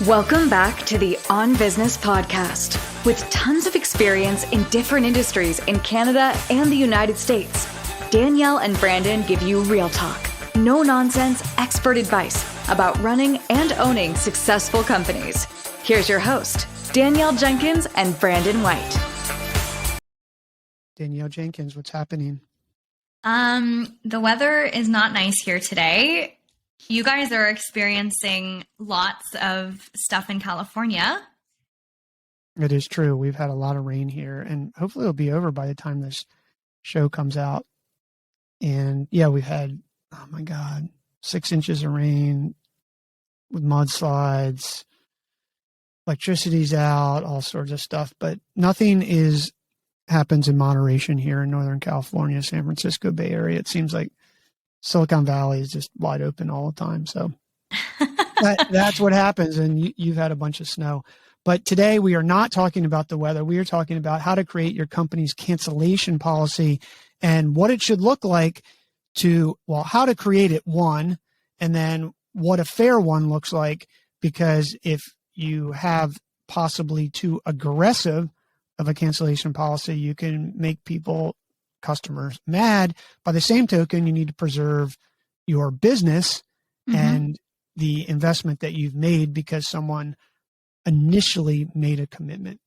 Welcome back to the On Business podcast. With tons of experience in different industries in Canada and the United States, Danielle and Brandon give you real talk, no nonsense expert advice about running and owning successful companies. Here's your host, Danielle Jenkins and Brandon White. Danielle Jenkins, what's happening? The weather is not nice here today. You guys are experiencing lots of stuff in California. It is true. We've had a lot of rain here, and hopefully it'll be over by the time this show comes out. And yeah, we've had, 6 inches of rain with mudslides, electricity's out, all sorts of stuff, but nothing happens in moderation here in Northern California, San Francisco Bay Area. It seems like Silicon Valley is just wide open all the time. So that's what happens. And you've had a bunch of snow. But today we are not talking about the weather. We are talking about how to create your company's cancellation policy and what it should look like how to create it, one, and then what a fair one looks like. Because if you have possibly too aggressive of a cancellation policy, you can make customers mad. By the same token, you need to preserve your business and the investment that you've made because someone initially made a commitment.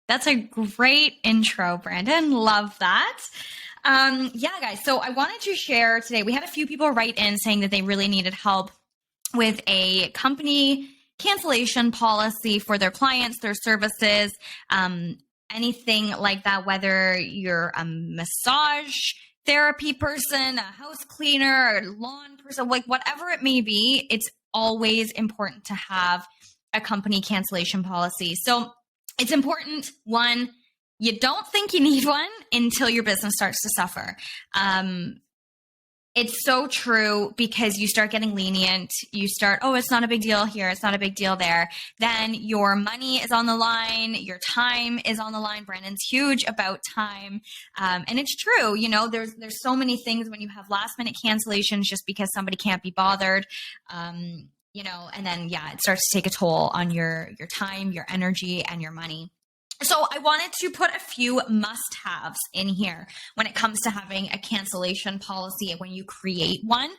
That's a great intro, Brandon. Love that. Guys. So I wanted to share today, we had a few people write in saying that they really needed help with a company cancellation policy for their clients, their services, anything like that, whether you're a massage therapy person, a house cleaner, a lawn person, like whatever it may be, it's always important to have a company cancellation policy. So it's important, one, you don't think you need one until your business starts to suffer. It's so true because you start getting lenient. You start, it's not a big deal here. It's not a big deal there. Then your money is on the line. Your time is on the line. Brandon's huge about time. And it's true. There's so many things when you have last minute cancellations just because somebody can't be bothered. And then, it starts to take a toll on your time, your energy, and your money. So I wanted to put a few must-haves in here when it comes to having a cancellation policy when you create one.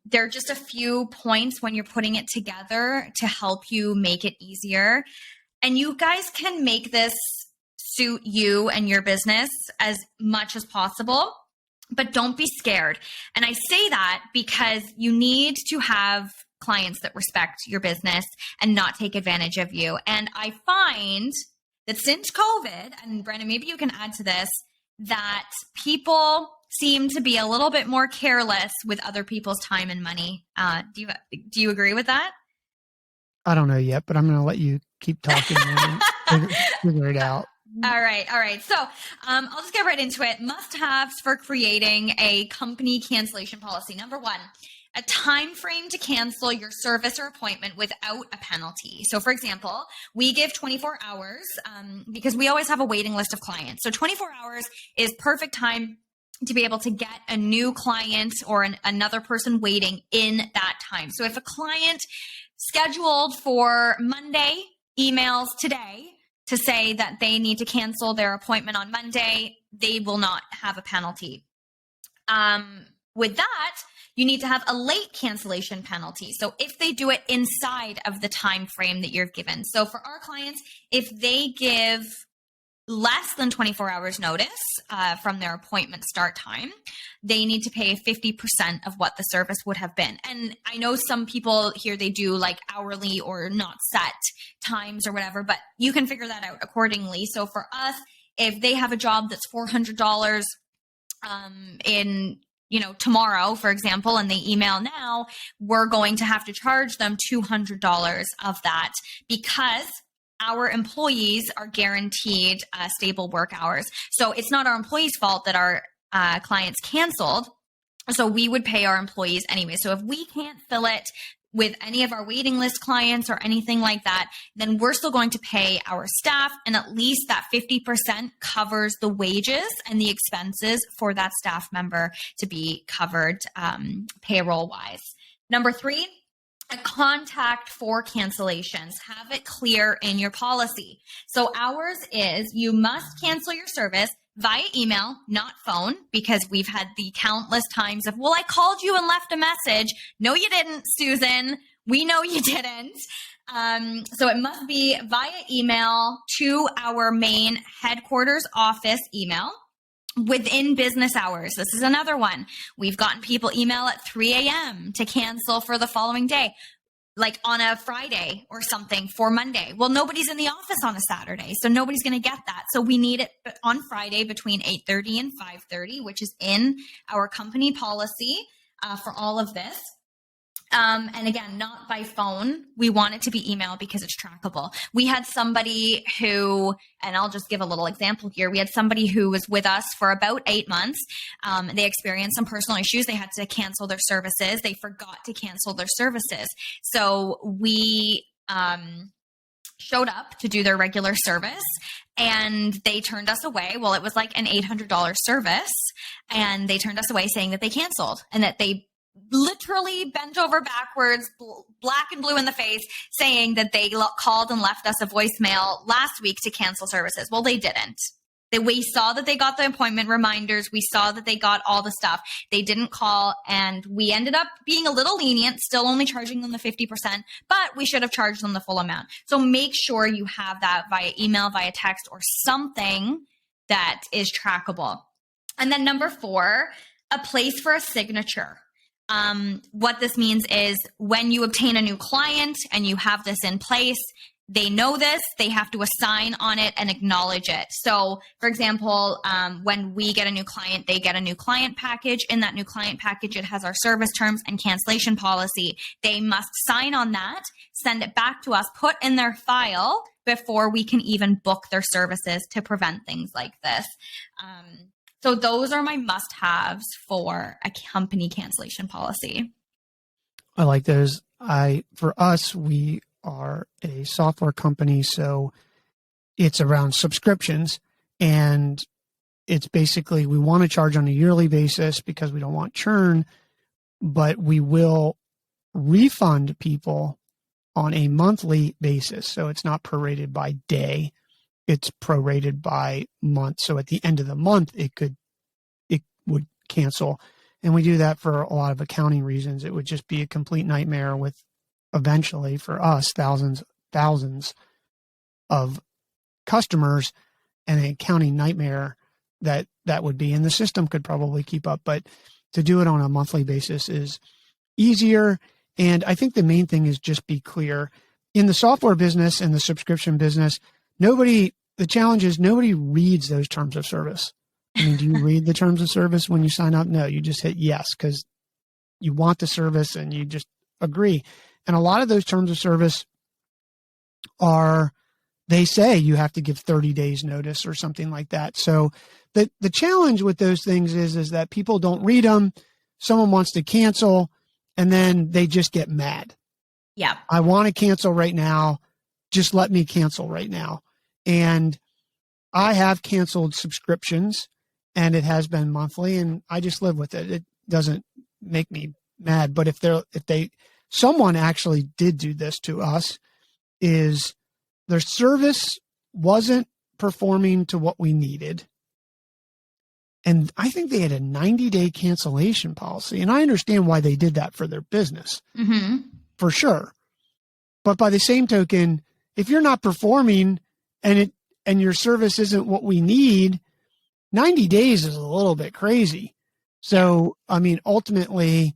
There are just a few points when you're putting it together to help you make it easier. And you guys can make this suit you and your business as much as possible, but don't be scared. And I say that because you need to have clients that respect your business and not take advantage of you. And I find that since COVID, and Brandon, maybe you can add to this, that people seem to be a little bit more careless with other people's time and money. Do you agree with that? I don't know yet, but I'm going to let you keep talking and figure it out. All right. So I'll just get right into it. Must-haves for creating a company cancellation policy. Number one, a time frame to cancel your service or appointment without a penalty. So for example, we give 24 hours because we always have a waiting list of clients. So 24 hours is perfect time to be able to get a new client or another person waiting in that time. So if a client scheduled for Monday emails today to say that they need to cancel their appointment on Monday, they will not have a penalty. With that, you need to have a late cancellation penalty. So if they do it inside of the time frame that you're given. So for our clients, if they give less than 24 hours notice from their appointment start time, they need to pay 50% of what the service would have been. And I know some people here, they do like hourly or not set times or whatever, but you can figure that out accordingly. So for us, if they have a job that's $400 in tomorrow, for example, and they email now, we're going to have to charge them $200 of that because our employees are guaranteed stable work hours. So it's not our employees' fault that our clients canceled. So we would pay our employees anyway. So if we can't fill it with any of our waiting list clients or anything like that, then we're still going to pay our staff, and at least that 50% covers the wages and the expenses for that staff member to be covered payroll wise. Number three, a contact for cancellations. Have it clear in your policy. So ours is you must cancel your service via email, not phone, because we've had the countless times of, well, I called you and left a message. No, you didn't, Susan. We know you didn't. So it must be via email to our main headquarters office email within business hours. This is another one. We've gotten people email at 3 a.m. to cancel for the following day, like on a Friday or something for Monday. Well, nobody's in the office on a Saturday, so nobody's going to get that. So we need it on Friday between 8:30 and 5:30, which is in our company policy for all of this. And again, not by phone. We want it to be email because it's trackable. We had somebody who, and I'll just give a little example here. We had somebody who was with us for about 8 months. They experienced some personal issues. They had to cancel their services. They forgot to cancel their services. So we showed up to do their regular service and they turned us away. Well, it was like an $800 service and they turned us away saying that they canceled and that they literally bent over backwards, black and blue in the face, saying that they called and left us a voicemail last week to cancel services. Well, they didn't. We saw that they got the appointment reminders. We saw that they got all the stuff. They didn't call, and we ended up being a little lenient, still only charging them the 50%, but we should have charged them the full amount. So make sure you have that via email, via text, or something that is trackable. And then number 4, a place for a signature. What this means is when you obtain a new client and you have this in place, they know this, they have to assign on it and acknowledge it. So for example, when we get a new client, they get a new client package. In that new client package, it has our service terms and cancellation policy. They must sign on that, send it back to us, put in their file before we can even book their services to prevent things like this. So those are my must-haves for a company cancellation policy. I like those. For us, we are a software company, so it's around subscriptions, and it's basically we want to charge on a yearly basis because we don't want churn, but we will refund people on a monthly basis. So it's not prorated by day. It's prorated by month. So at the end of the month, it would cancel. And we do that for a lot of accounting reasons. It would just be a complete nightmare with eventually for us, thousands of customers, and an accounting nightmare that would be. And the system could probably keep up, but to do it on a monthly basis is easier. And I think the main thing is just be clear. In the software business and the subscription business, the challenge is nobody reads those terms of service. I mean, do you read the terms of service when you sign up? No, you just hit yes because you want the service and you just agree. And a lot of those terms of service they say you have to give 30 days notice or something like that. So the challenge with those things is that people don't read them. Someone wants to cancel and then they just get mad. Yeah. I want to cancel right now. Just let me cancel right now. And I have canceled subscriptions and it has been monthly and I just live with it. It doesn't make me mad. But someone actually did do this to us, is their service wasn't performing to what we needed. And I think they had a 90-day cancellation policy. And I understand why they did that for their business, for sure. But by the same token, if you're not performing and your service isn't what we need, 90 days is a little bit crazy. So, I mean, ultimately,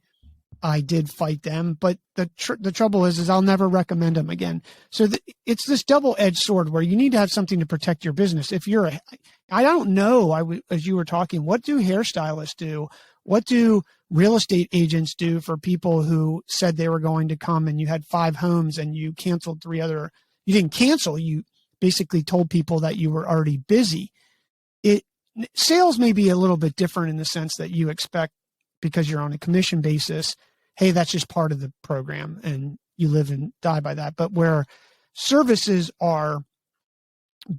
I did fight them, but the trouble is I'll never recommend them again. So it's this double-edged sword where you need to have something to protect your business. I don't know, as you were talking, what do hairstylists do? What do real estate agents do for people who said they were going to come and you had 5 homes and you canceled 3 other? You didn't cancel. You basically told people that you were already busy. Sales may be a little bit different in the sense that you expect, because you're on a commission basis, hey, that's just part of the program and you live and die by that. But where services are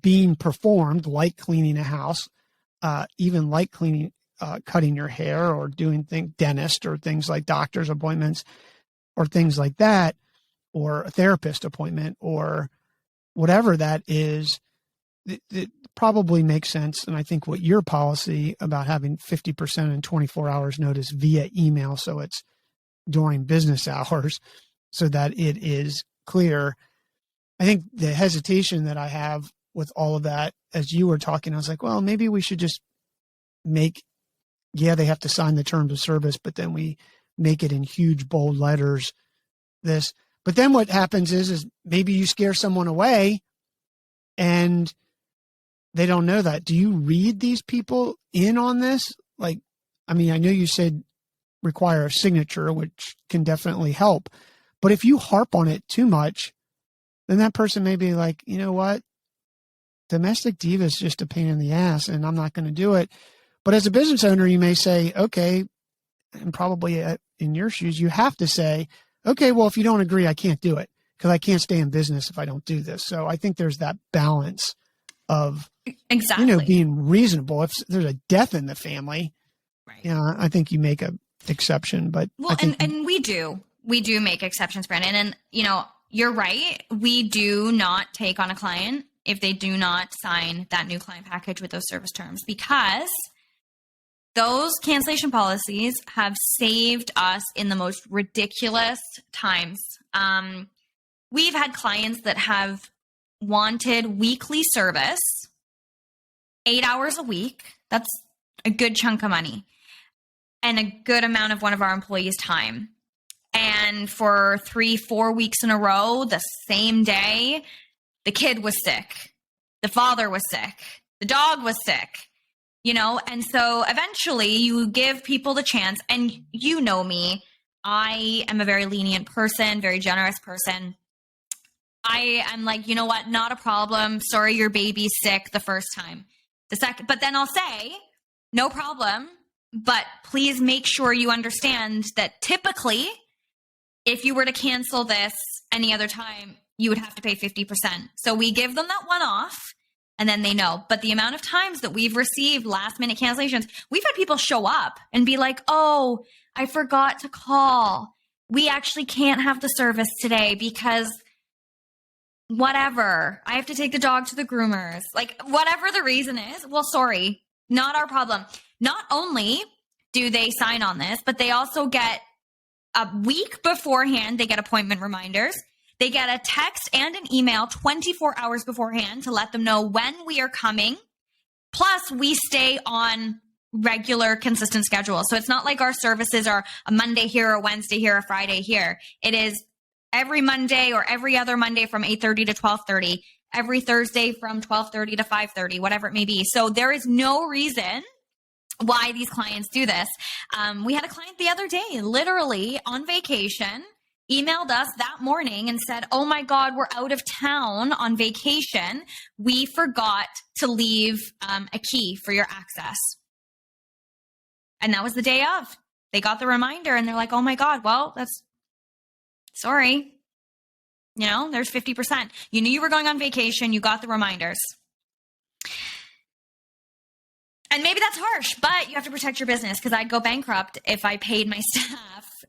being performed, like cleaning a house, even like cutting your hair or doing dentist or things like doctor's appointments or things like that, or a therapist appointment or whatever that is, it probably makes sense. And I think what your policy about having 50% in 24 hours notice via email, so it's during business hours, so that it is clear. I think the hesitation that I have with all of that, as you were talking, I was like, well, maybe we should just make, they have to sign the terms of service, but then we make it in huge bold letters, this. But then what happens is maybe you scare someone away and they don't know that. Do you read these people in on this? Like, I mean, I know you said require a signature, which can definitely help. But if you harp on it too much, then that person may be like, you know what? Domestic diva is just a pain in the ass and I'm not going to do it. But as a business owner, you may say, okay, and probably in your shoes, you have to say, okay, well, if you don't agree, I can't do it because I can't stay in business if I don't do this. So I think there's that balance of, exactly, being reasonable. If there's a death in the family, right. I think you make an exception. But well, and we do make exceptions, Brandon. And you're right. We do not take on a client if they do not sign that new client package with those service terms, because those cancellation policies have saved us in the most ridiculous times. We've had clients that have wanted weekly service, 8 hours a week. That's a good chunk of money and a good amount of one of our employees' time. And for 3-4 weeks in a row, the same day, the kid was sick, the father was sick, the dog was sick. And so eventually you give people the chance, and you know me, I am a very lenient person, very generous person. I am like, you know what? Not a problem. Sorry, your baby's sick the first time. The second, but then I'll say, no problem. But please make sure you understand that typically, if you were to cancel this any other time, you would have to pay 50%. So we give them that one off. And then they know. But the amount of times that we've received last minute cancellations, we've had people show up and be like, oh, I forgot to call. We actually can't have the service today because whatever. I have to take the dog to the groomers. Like, whatever the reason is. Well, sorry, not our problem. Not only do they sign on this, but they also get a week beforehand, they get appointment reminders. They get a text and an email 24 hours beforehand to let them know when we are coming. Plus, we stay on regular, consistent schedules. So it's not like our services are a Monday here, a Wednesday here, a Friday here. It is every Monday or every other Monday from 8:30 to 12:30, every Thursday from 12:30 to 5:30, whatever it may be. So there is no reason why these clients do this. We had a client the other day, literally on vacation, emailed us that morning and said, oh my God, we're out of town on vacation. We forgot to leave a key for your access. And that was the day of. They got the reminder and they're like, oh my God, well, that's sorry. There's 50%. You knew you were going on vacation. You got the reminders. And maybe that's harsh, but you have to protect your business because I'd go bankrupt if I paid my staff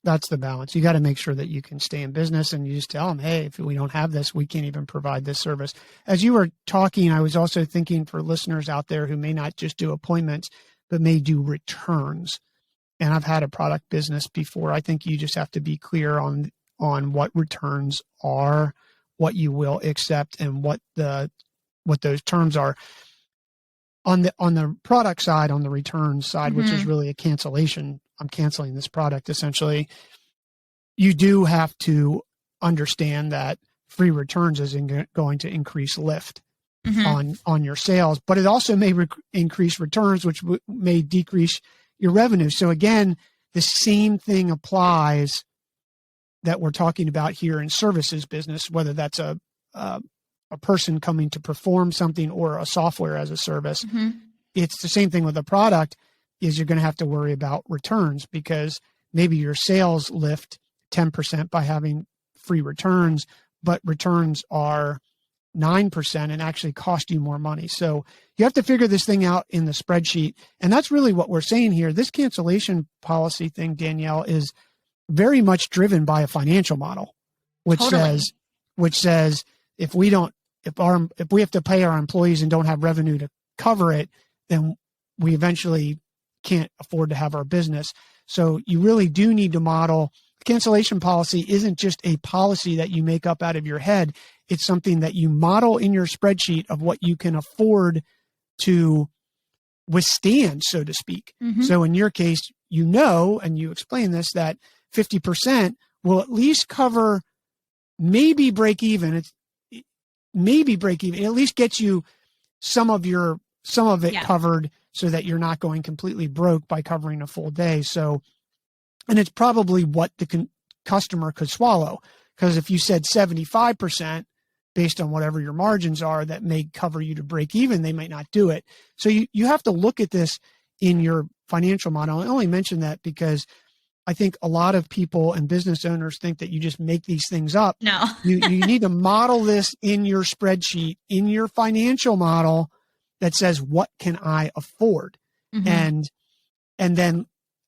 that's the balance. You got to make sure that you can stay in business, and you just tell them, hey, if we don't have this, we can't even provide this service. As you were talking, I was also thinking for listeners out there who may not just do appointments, but may do returns. And I've had a product business before. I think you just have to be clear on what returns are, what you will accept, and what those terms are. On the product side, on the returns side, which is really a cancellation, I'm canceling this product essentially, you do have to understand that free returns is going to increase lift on your sales, but it also may increase returns, which may decrease your revenue. So again, the same thing applies that we're talking about here in services business, whether that's a person coming to perform something or a software as a service. It's the same thing with a product. Is you're going to have to worry about returns because maybe your sales lift 10% by having free returns, but returns are 9% and actually cost you more money. So you have to figure this thing out in the spreadsheet. And that's really what we're saying here. This cancellation policy thing, Danielle, is very much driven by a financial model, which Totally. says if we have to pay our employees and don't have revenue to cover it, then we eventually can't afford to have our business. So you really do need to model. Cancellation policy isn't just a policy that you make up out of your head. It's something that you model in your spreadsheet of what you can afford to withstand, so to speak. Mm-hmm. So in your case, and you explain this, that 50% will at least cover, maybe break even. Maybe break even. It at least gets you some of it covered, so that you're not going completely broke by covering a full day. So, and it's probably what the customer could swallow. Because if you said 75%, based on whatever your margins are, that may cover you to break even, they might not do it. So you have to look at this in your financial model. I only mention that because I think a lot of people and business owners think that you just make these things up. No. you need to model this in your spreadsheet, in your financial model, that says, what can I afford? Mm-hmm.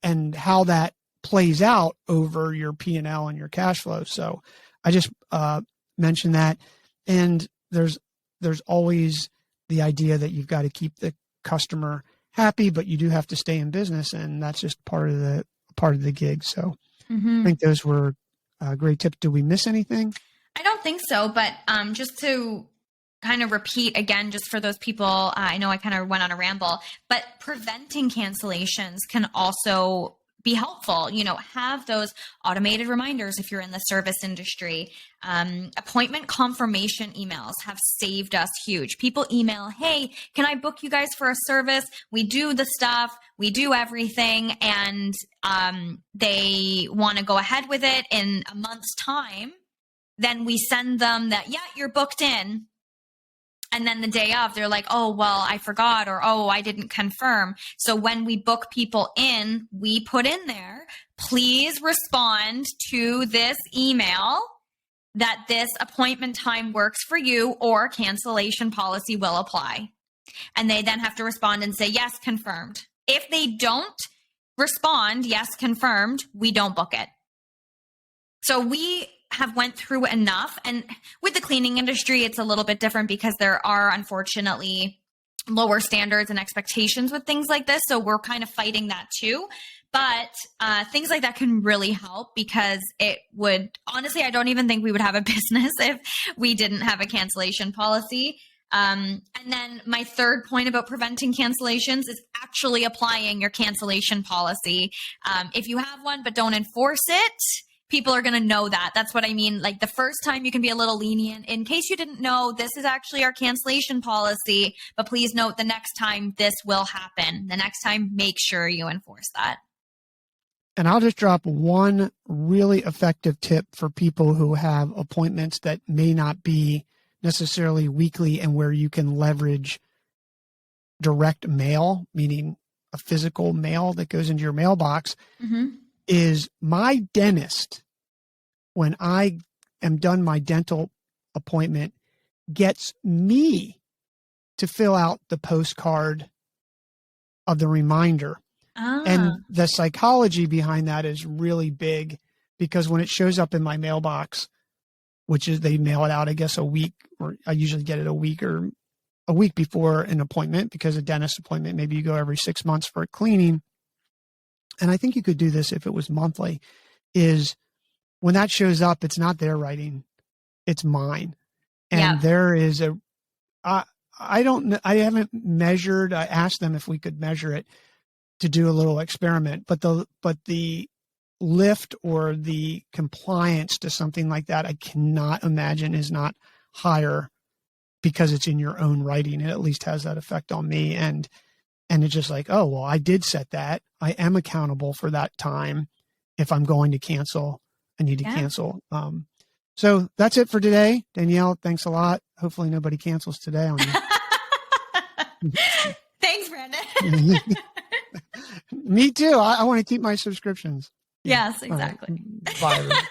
And how that plays out over your P&L and your cash flow. So I just mentioned that. And there's always the idea that you've got to keep the customer happy, but you do have to stay in business, and that's just part of the gig. So I think those were great tips. Did we miss anything? I don't think so, but just to kind of repeat again, just for those people, I know I kind of went on a ramble, but preventing cancellations can also be helpful. Have those automated reminders if you're in the service industry. Appointment confirmation emails have saved us huge. People email, hey, can I book you guys for a service? We do the stuff, we do everything, and they want to go ahead with it in a month's time. Then we send them that, yeah, you're booked in. And then the day of, they're like, oh, well, I forgot, or, oh, I didn't confirm. So when we book people in, we put in there, please respond to this email that this appointment time works for you, or cancellation policy will apply. And they then have to respond and say, yes, confirmed. If they don't respond, yes, confirmed, we don't book it. So we have went through enough. And with the cleaning industry, it's a little bit different because there are unfortunately lower standards and expectations with things like this. So we're kind of fighting that too. But things like that can really help, because it would, honestly, I don't even think we would have a business if we didn't have a cancellation policy. And then my third point about preventing cancellations is actually applying your cancellation policy. If you have one but don't enforce it, people are going to know that. That's what I mean. Like, the first time you can be a little lenient. In case you didn't know, this is actually our cancellation policy, but please note the next time this will happen. The next time, make sure you enforce that. And I'll just drop one really effective tip for people who have appointments that may not be necessarily weekly, and where you can leverage direct mail, meaning a physical mail that goes into your mailbox. Mm-hmm. Is my dentist, when I am done my dental appointment, gets me to fill out the postcard of the reminder. And the psychology behind that is really big, because when it shows up in my mailbox, which is, they mail it out, I guess, a week, or I usually get it a week before an appointment, because a dentist appointment, maybe you go every 6 months for a cleaning. And I think you could do this if it was monthly, is when that shows up, it's not their writing, it's mine. And there is I haven't measured, I asked them if we could measure it to do a little experiment, but the lift or the compliance to something like that, I cannot imagine is not higher, because it's in your own writing. It at least has that effect on me. And it's just like, oh, well, I did set that. I am accountable for that time. If I'm going to cancel, I need to cancel. So that's it for today. Danielle, thanks a lot. Hopefully nobody cancels today on you. Thanks, Brandon. Me too. I want to keep my subscriptions. Yes, exactly. Right. Bye.